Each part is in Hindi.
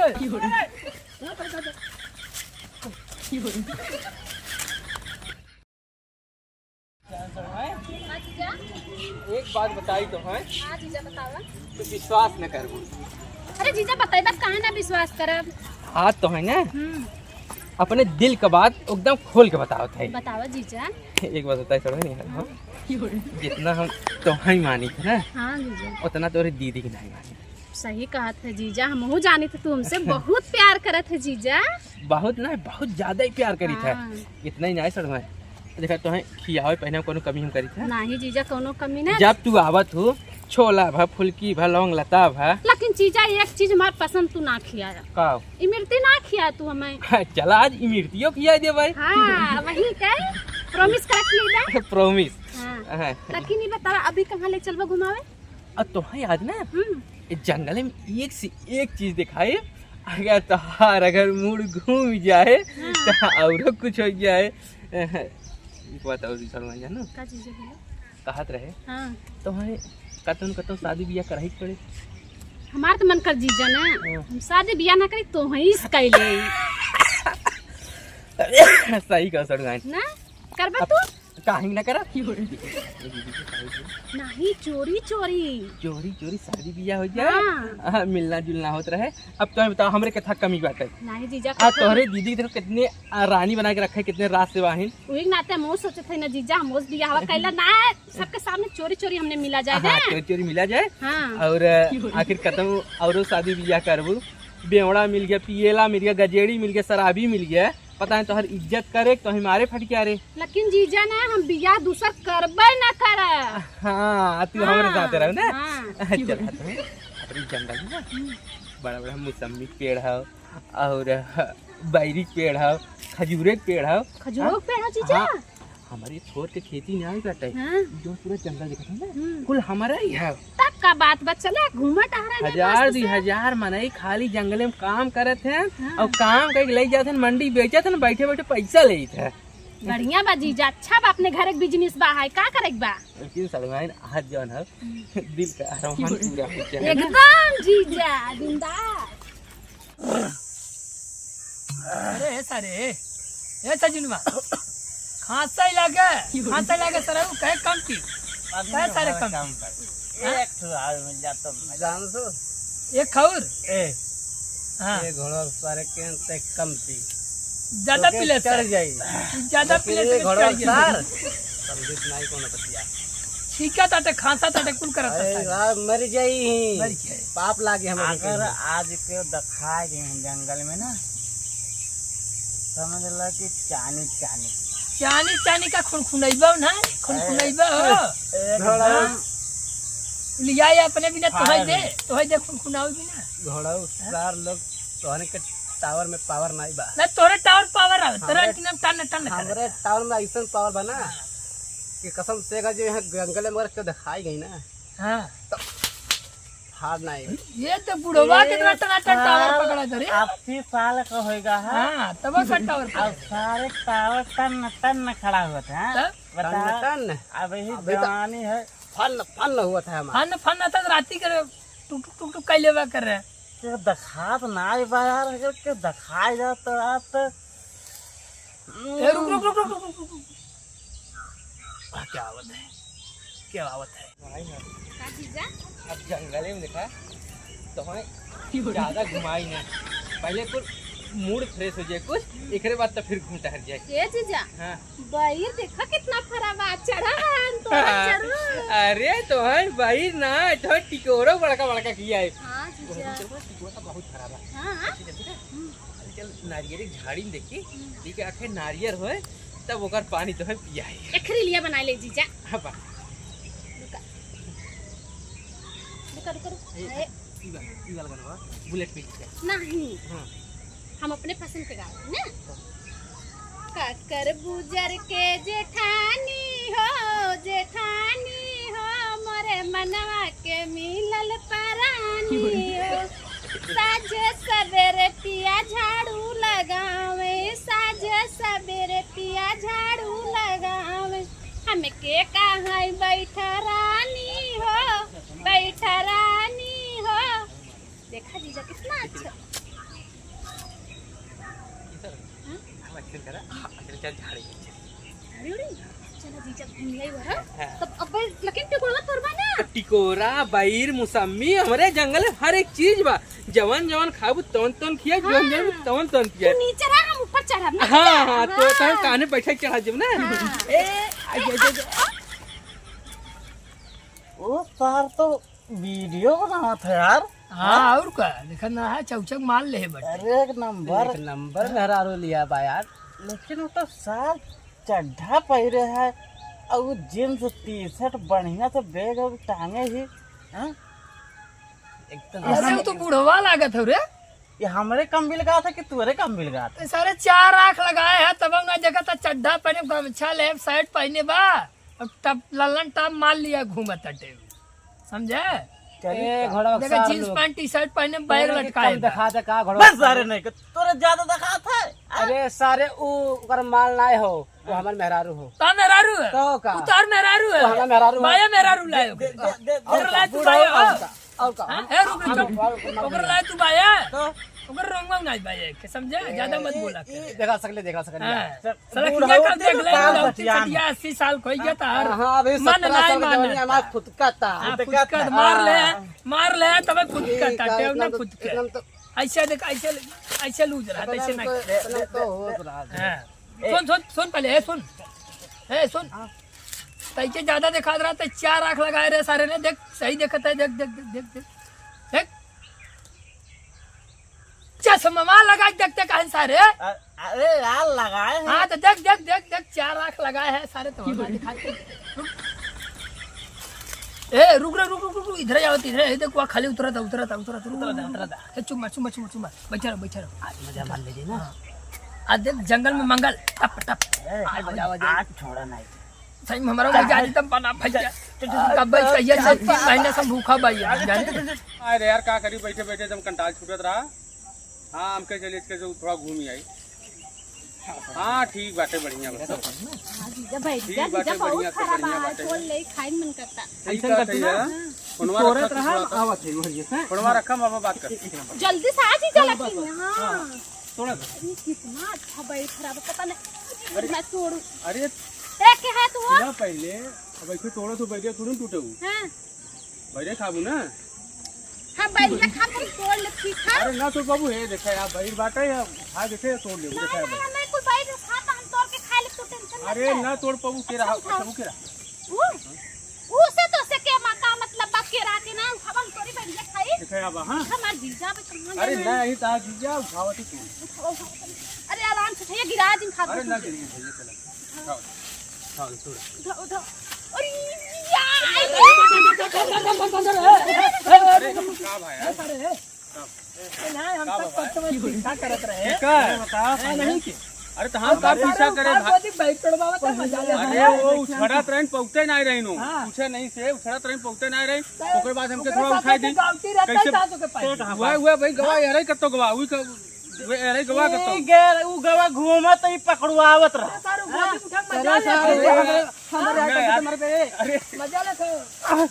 एक बात बताई तो है। हाँ जीजा बतावा। तो विश्वास न कर। अरे जीजा बताई बस कहाँ ना विश्वास करब। हाँ तो है ना, अपने दिल का बात एकदम खोल के बताओ थे। बतावा जीजा। एक बात बताई छोड़ो नहीं है, जितना हम तुम्हारी मानी थे ना, हाँ जीजा, उतना तोरे दीदी की नहीं मानी। सही कहा था जीजा, हम जानी थे तुमसे बहुत प्यार करे थे जीजा। बहुत ना, बहुत ज्यादा ही प्यार करी था। हाँ। इतना ही नहीं सड़ देखा तो है खियावे पहने कोनो कमी हम करी था नहीं जीजा, कोनो कमी नहीं। जब तू आवत हो छोला भा फुल्की भा लौंग लता भा, लेकिन जीजा एक चीज हमार पसंद तू ना खियाया। का इमरती ना खिया तू हमें। चला आज इमरतियों खिया दे भाई। हाँ वही कह, प्रॉमिस कर खिया। प्रॉमिस। हाँ। लेकिन ये बता अभी कहाँ ले चलबा घुमावे? अब तुम्हें याद ना, इस जंगल में एक से एक चीज दिखाए, अगर तोहार अगर मूड घूम जाए तो और कुछ हो जाए। बताओ जानो का चीज है कहत रहे। हाँ। तुम्हें कतन कतन शादी बियाह कराई पड़े। हमार तो मन कर जीजा ना, हम शादी बियाह ना करी तो ही कैले सही कह सड़ ना करबा तू काहे ना करा। नहीं चोरी चोरी चोरी चोरी शादी बियाह हो जाए। हाँ। मिलना जुलना होता रहे। अब तो बताओ हमरे कथा कमी बात है। नहीं जीजा, तोहरे दीदी देखो कितने रानी बना के रखे, कितने रात से वाहिन। वही नाते हम सोचे थे ना जीजा, हम बियाह कैला ना सबके सामने चोरी चोरी हमने मिला जाए। हाँ, चोरी चोरी मिला जाए। हाँ। और आखिर खत्म और शादी बियाह करबू, बेवड़ा मिल गया, पियला मिल गया, गजेड़ी मिल गया, शराबी मिल गया, पता है तोहर इज्जत करे तो हमारे फट क्या रे। लेकिन जीजा ना हम बियाह दूसर करबे ना करे। हाँ तू हमारे साथ रहो ना। हाँ। चल अपनी जंगल में ना बड़ा बड़ा मौसमी पेड़ है और बैरी पेड़ है, खजूरे के पेड़ है। खजूरों के पेड़ है जीजा। हाँ, हमारी छोड़ के खेती नहीं करते। हाँ। जो पूरा जंगल दिखता है ना कुल हमारा ही है। तब का बात चला घूमट आ रहा है। हजार 2000 मनई खाली जंगल में काम करत हैं। और काम करके ले जाते हैं मंडी बेचत हैं, बैठे बैठे पैसा लेत है। बढ़िया बा जीजा, अच्छा बा अपने घर के बिजनेस बा है, का करे बा। लेकिन सलमान आज जौन है दिल का अरमान पूरा हो जाए एकदम जीजा जिंदाबाद। अरे सारे ए सजुनवा खांसा लगे सर कहे कम की कहे सारे कम एक हाल मिल जाता जान तो एक खौर हां ये घोड़ा सारे के ते कम थी ज्यादा पीले चढ़ जाई, ज्यादा पीले से घोड़ा चढ़ सार जाई। समझत नहीं कोन बतिया ठीक है ताटे खांसा ताटे कुल करत अरे वाह मर जाई, मर जाई। पाप लागे हम अगर आज के दिखा गए जंगल में ना समझ ला कि चानी चानी चानी चानी का खुनखुनैबा ना खुनखुनैबा हो घोड़ा लिया अपने बिना तोहै दे खुनखुनाओ बिना घोड़ा सार लोग तोहने के टावर में पावर नहीं बा ना तोरे टावर पावर आ तोरे कि नाम टन टन हमरे टावर में ऐसा पावर बा ना कि कसम से का जो यहाँ जंगल में क्यों दिखाई गई ना। हां हार नहीं ये तो बुढ़वा कितना टना टन टावर पकड़ा करे। 80 साल का होएगा। हां तब का टावर अब सारे टावर टन टन खड़ा हुआ था। तब टन अब ही जवानी है, फन फन हुआ था हमारा। फन आता राती कर टुक टुक टुक कैले बा कर रहे तो दिखा तो ना बा यार, अगर के दिखाई जा तो आप रुक रुक रुक रुक रुक क्या आवत है, क्या आवत है। का जीजा अब जंगल में देखा तो ज्यादा घुमाई ना, पहले कुछ मूड फ्रेश हो जाए कुछ, एक बाद तो फिर घूमता हट जाए। ये जीजा हाँ। भाई देखा कितना फरावा चढ़ा है तो जरूर। अरे तो है भाई ना तो टिकोरो बड़का बड़का किया है। हां जीजा टिकोरा बहुत खराब है। हां चल नारियल की झाड़ी में देखी ठीक है, आखिर नारियल होए तब ओकर पानी तो है पिया है। एकरी लिए बना ले जीजा। हां बा रुका ई वाला गाना बुलेट पे नहीं। हां हम अपने पसंद के गावे ना। ककर बुजर के जेठानी हो मोरे मनवा के मिलल परानी हो। साझे सवेरे पिया झाड़ू लगावे, साझे सवेरे पिया झाड़ू लगावे। हमें के कहाँ बैठा रानी हो, बैठा रानी हो। देखा जीजा कितना अच्छा एक्शन करा। हाँ, चल चल झाड़ी चल। अरे अरे चलो जीजा घूम गई वह तब अब लेकिन टिकोड़ा तोड़वा ना टिकोरा बैर मौसमी हमारे जंगल में हर एक चीज बा। जवन जवन खाबू तवन तवन खिया जवन जवन तवन तवन खिया। तू नीचे रह हम ऊपर चढ़ब ना हाँ हाँ तो तहन काने बैठे के चढ़ा जब ना। ए ओ तार तो वीडियो बना था यार। हाँ और का देखा ना है चौचक मार ले है बट अरे एक नंबर मेहरारू लिया बा यार। लेकिन वो तो साल चड्ढा पहिरे है और वो जींस टी शर्ट बढ़िया से बैग और टांगे ही। हाँ? एकदम ऐसे तो बुढ़वा लागत हो रे। ये हमारे कम बिल का था कि तुअरे कम बिल का था? सारे 4 आँख लगाए है तब ना जगह था चड्ढा पहने गमछा ले शर्ट पहने बा और तब लल्लन टाप मार लिया घूमत अटे समझे। देखा जींस पैंट टी शर्ट पहने बैग लटकाए दिखा दे का घोड़ा। बस सारे नहीं कि तोरे ज्यादा दिखा था। अरे सारे ऊपर माल ना हो वो हमार मेहरारू हो। ता मेहरारू है तो का उतार मेहरारू है हमारा मेहरारू है। बाया मेहरारू लाए और लाए तू बाया और का है रुक ओकर लाए तू बाया ओकर रंगवा नहीं बाया के समझे ज्यादा मत बोला देखा सकले साला किया कर देख ले लौटी कटिया 80 साल खोई गया था हां अबे 17 साल जवानी हमार खुद का था। फुटकट मार ले तब फुटकट टेव ना फुटकट ऐसे देख ऐसे लूज रहा ऐसे ना तो हो रहा है। सुन पहले सुन तैके ज्यादा दिखा रहा था 4 आँख लगाए रहे सारे ने देख सही देखता है देख चश्मा लगा देखते कहीं सारे। अरे यार लगाए हैं। हाँ तो देख 4 आँख लगाए हैं सारे तो दिखाते ए रुक इधर जाओ इधर देख वहाँ खाली उतरा था चुम्मा बैठा रहो आज मजा मान लीजिए ना। आज देख जंगल में मंगल टप आज छोड़ा नहीं सही में हमारा मजा आज तब बना भैया कब ये 3 महीने से भूखा भाई जाने। अरे यार का करी बैठे एकदम कंटाल छूटत रहा। हाँ हमके चलिए इसके जो थोड़ा घूम ही आई। हाँ ठीक बाटे बढ़िया जीजा बैठ जा जीजा बहुत खराब है छोड़ ले खाई मन करता सही बात है यार। फोनवा रखा मामा बात कर जल्दी से आ जीजा लेकिन। हां थोड़ा कितना अच्छा बैठ खराब पता नहीं मैं तोड़ू। अरे एक है तू ना पहले अब ऐसे तोड़ो तो बैठे थोड़ी टूटे हां बैठे खाबू ना। हां बैठ जा खा कर तोड़ ले ठीक है। अरे ना तो बाबू है देखा यार बैठ बाटे या खा देखे तोड़ ले देखा नहीं मैं कोई बैठ खाता हम तोड़ के खा ले तो टेंशन। अरे ना तोड़ पाबू के रहा सबू के रहा उसे तो से के माता मतलब बात के रात ना हम तोड़ी बैठ जा खाई देखा अब। हां हमार जीजा पे कहां। अरे ना यही ता जीजा उठावती तू। अरे आराम से खाइए गिरा दिन खा। अरे ना गिरी भैया चला खाओ थोड़ा उधर अरे अरे का भाई यार हम सब कस्टमर पीछा करत रहे का बताओ नहीं कि अरे तो हम का पीछा करे भाई। बैठ तोड़वावा तो मजा ले। अरे वो उछड़त रही पहुंचे नहीं रही नो पूछे नहीं से उछड़त रही पहुंचे नहीं रही ओकर बाद हमके थोड़ा उठाई दी कैसे हुआ भाई गवाह अरे कतो गवाह हुई अरे गवाह कतो ऊ गवा घूमत ही पकड़वावत रहा। अरे मजा ले छोड़ दे कहां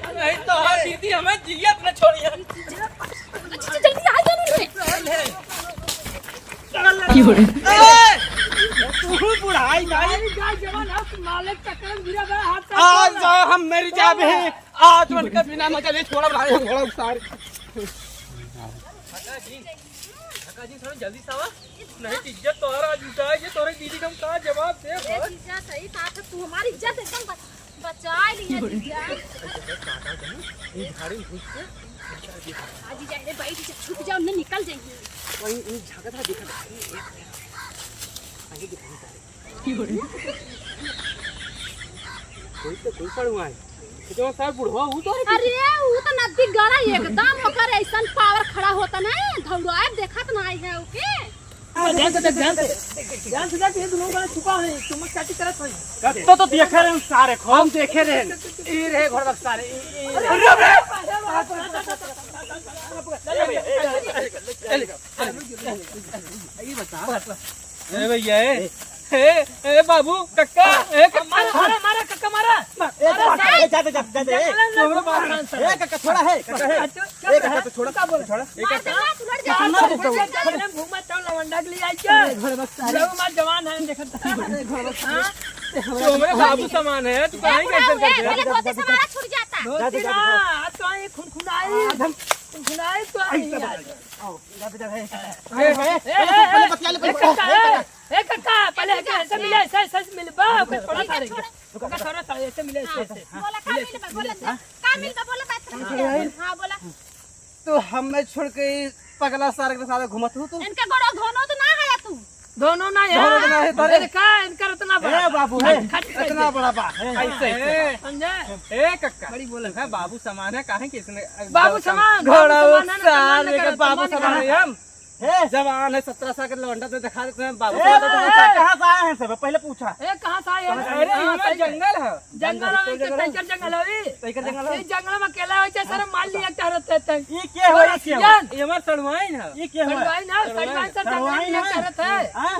नहीं तो दीदी हमें जियत न छोड़िए। जल्दी आ जाने तू बुढ़ाई नहीं जवान मालिक चक्कर गिरा गया हाथ से। आज हम मेरी जाब है आज मन का बिना मजा नहीं छोड़ा भाई घोड़ा उतार। काका जी थोड़ा जल्दी से आवा नहीं इज्जत तोहरा आज उठाए ये तोरे दीदी का का जवाब दे। जीजा सही बात है तू हमारी इज्जत एकदम बचा लिया जीजा। ये झाड़ी घुस के आज जाए बैठ जा छुप जाओ न निकल जाइए। वही इन झागा था देखा आगे दिखाई कोई पड़ुआ है तो सर बुढ़वा हूं तो अरे वो तो नदी गड़ा एकदम ओकर ऐसन पावर खड़ा होता ना धौराए देखत ना आई है ओके ध्यान से देख ये दोनों का छुपा है तुम चाटी करत है तो देखे रहे सारे हम देखे रहे ई रहे घर सारे ए भैया ए बाबू कक्का ए मारा कक्का मारा जाते ए कक्का थोड़ा है ए कक्का तो छोड़ा छोड़ा घूमा तो लवंडा के लिए आई क्या जब जवान है देखत तो मेरे बाबू सामान है तू काहे कैसे करते पहले धोती से मारा छूट जाता तो आई खुनखुनाई तो आई ए कक्का पहले ऐसे मिले ऐसे मिल बा थोड़ा सा थोड़ा सा ऐसे मिले ऐसे बोला का मिल बोला बात हां बोला तो हमें छोड़ के पगला सारे के साथ घूमत हूं तू इनका गोड़ो धोनो तो ना है तू दोनों ना है अरे का इनका इतना बड़ा ए बाबू है इतना बड़ा बा ऐसे समझे ए कक्का बड़ी बोल है बाबू सामान है काहे किसने बाबू सामान घोड़ा सामान सार बाबू सामान है हम जवान है 17 साल के लौंडा तो दिखा देते हैं बाबू कहां से आए हैं सब पहले पूछा ए कहां से आए अरे हमारा जंगल है जंगल में टाइगर जंगल है टाइगर जंगल ये जंगल में अकेला होय छै सर माल लिया टहरत है ये के हो ये हमार सड़वाइन है ये के हो सड़वाई ना सड़वाई सर जंगल में लिया टहरत है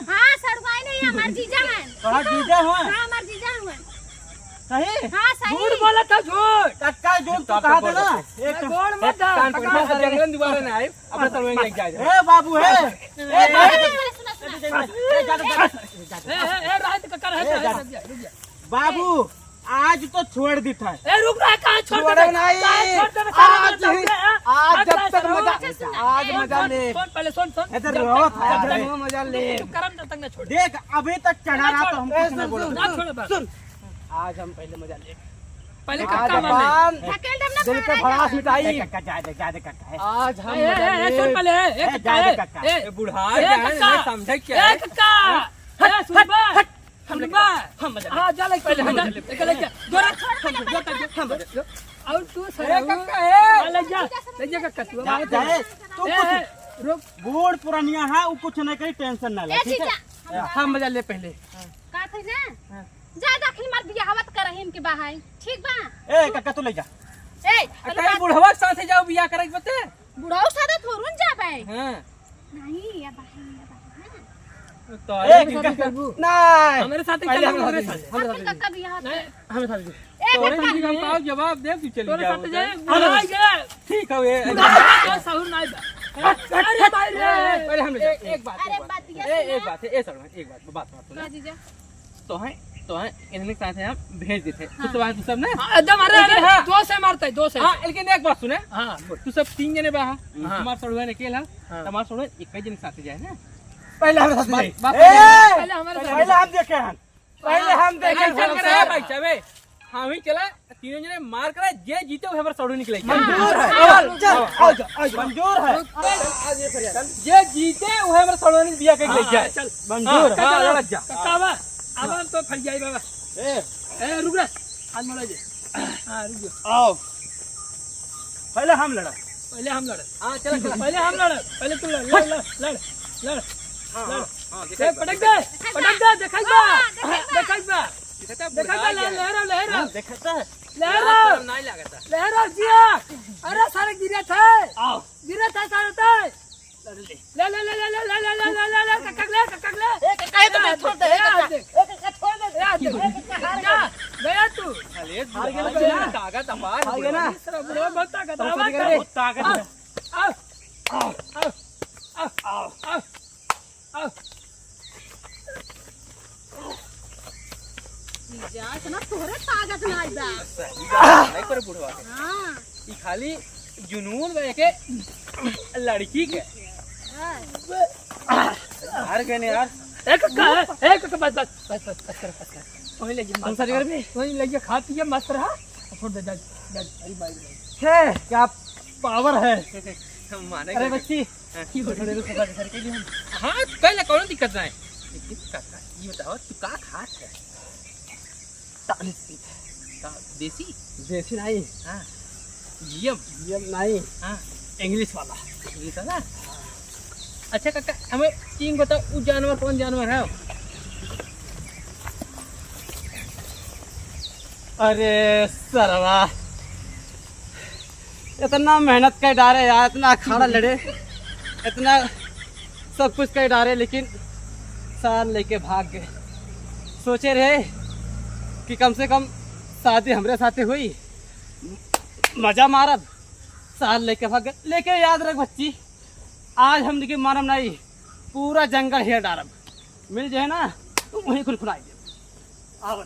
हां सड़वाई नहीं हमार जीजा है तोरा जीजा हो हां हमार जीजा हुए सही हां सही झूठ बोला था झूठ कक्का जो तू कहा था ना एक गोड़ मत कान पकड़ जंगल में दोबारा ना आए अपना सड़वाइन लेके जाए ए बाबू है ए रात का कर है रुक जा बाबू आज तो छोड़ दी था ए रुक रहा कहां छोड़ छोड़ो नहीं आज जब तक मजा आज मजा ले पहले सुन इधर रहो था मजा ले करम तक ना छोड़ देख अभी तक चढ़ा रहा तो हम कुछ नहीं बोल ना छोड़ बस सुन आज हम पहले मजा ले पहले आज कक्का मान ढकेल दम ना दिल पे भड़ास मिटाई कक्का जा दे कक्का है आज हम सुन पहले ए कक्का ए बुढ़ा मैं समझे क्या ए कक्का ए सुनबा सुनबा हां जा ले पहले हम ले जा जोरा हम और तू सर कक्का है ले जा कक्का तू जाए तू कुछ रुक बूढ़ पुरानिया है वो कुछ नहीं करी टेंशन ना ले ए ठीक है जीजा हम मजा ले पहले का थे ना जा दाखिल मार बियाहवत करहिन के बाहर ठीक बा ए कक्का तू ले जा ए अरे बुढ़वा के साथ जाओ बियाह करे बते बुढ़ाऊ सादा थोरुन जाबे हां नहीं या बाहर तो ए कक्का नहीं हमारे साथ पहले चल हमारे हम कक्का बियाह नहीं हमारे साथ ए तोरे कक्का जी का जवाब दे तू चली तोरे जाओ साथ जाए बुढ़ा गया ठीक है ये साहू नहीं अरे भाई रे पहले हम एक बात अरे बात एक बात है ए सर एक बात का सुन जीजा तो है इनके साथ हम भेज देते कुछ बात तू सब ना एकदम अरे दो से मारता है दो से हां लेकिन एक बात सुने हां तू सब 3 जने बा हमार सड़वा ने केला हमार सड़वा एक ही जन साथ जाए ना पहले हमारे साथ जाए पहले हमारे साथ पहले हम देखे हैं पहले हम देखे चल करे भाई चवे हम ही चला 3 जने मार करे जे जीते वो हमार सड़वा निकले मंजूर है चल आ जा मंजूर है जे जीते वो हमार सड़वा ने बियाह के ले जाए चल मंजूर हां लड़ जा कावा अब हम तो फट जाए बाबा ए रुक रे हाथ मोड़ दे हां रुक जा आओ पहले हम लड़ा पहले हम लड़ हां चल पहले हम लड़ पहले तू लड़ हां पटक दे दिखाई बा लहरा देखता है नहीं लगता लहरा जिया अरे सारे गिरा था आओ सारे था ले कक्का ले कहे तो छोड़ दे छोड़ दे गया तू हार गया ताकत तबार हार गया ना बहुत ताकत ताकत आओ जीजा इतना तोरे ताकत ना आई बा नहीं करे बुढ़वा के हां ई खाली जुनून बे के लड़की के हार गए यार एक कक्का बस वही ले जा संसारी घर में वही ले जा खा पी मस्त रहा छोड़ दे अरे भाई है क्या पावर है माने अरे बच्ची की हो थोड़े रुक कर के लिए हां पहले कौन दिक्कत नहीं लेकिन काका ये बताओ तू का खात है का देसी देसी नहीं, हाँ जीएम ये नहीं, हाँ इंग्लिश वाला। ये था ना। अच्छा काका हमें तीन बताओ वो जानवर कौन जानवर है? अरे सरवा, इतना मेहनत कर डारे यार, इतना अखाड़ा लड़े, इतना सब कुछ कर डारे, लेकिन साल लेके भाग गए। सोचे रहे कि कम से कम शादी हमरे साथे हुई, मजा मारब, साल लेके भाग गए। लेके याद रख बच्ची, आज हम लेकिन मारम नहीं, पूरा जंगल हेर डारब, मिल जाए ना तो वहीं खुल खुलाई दे। आओ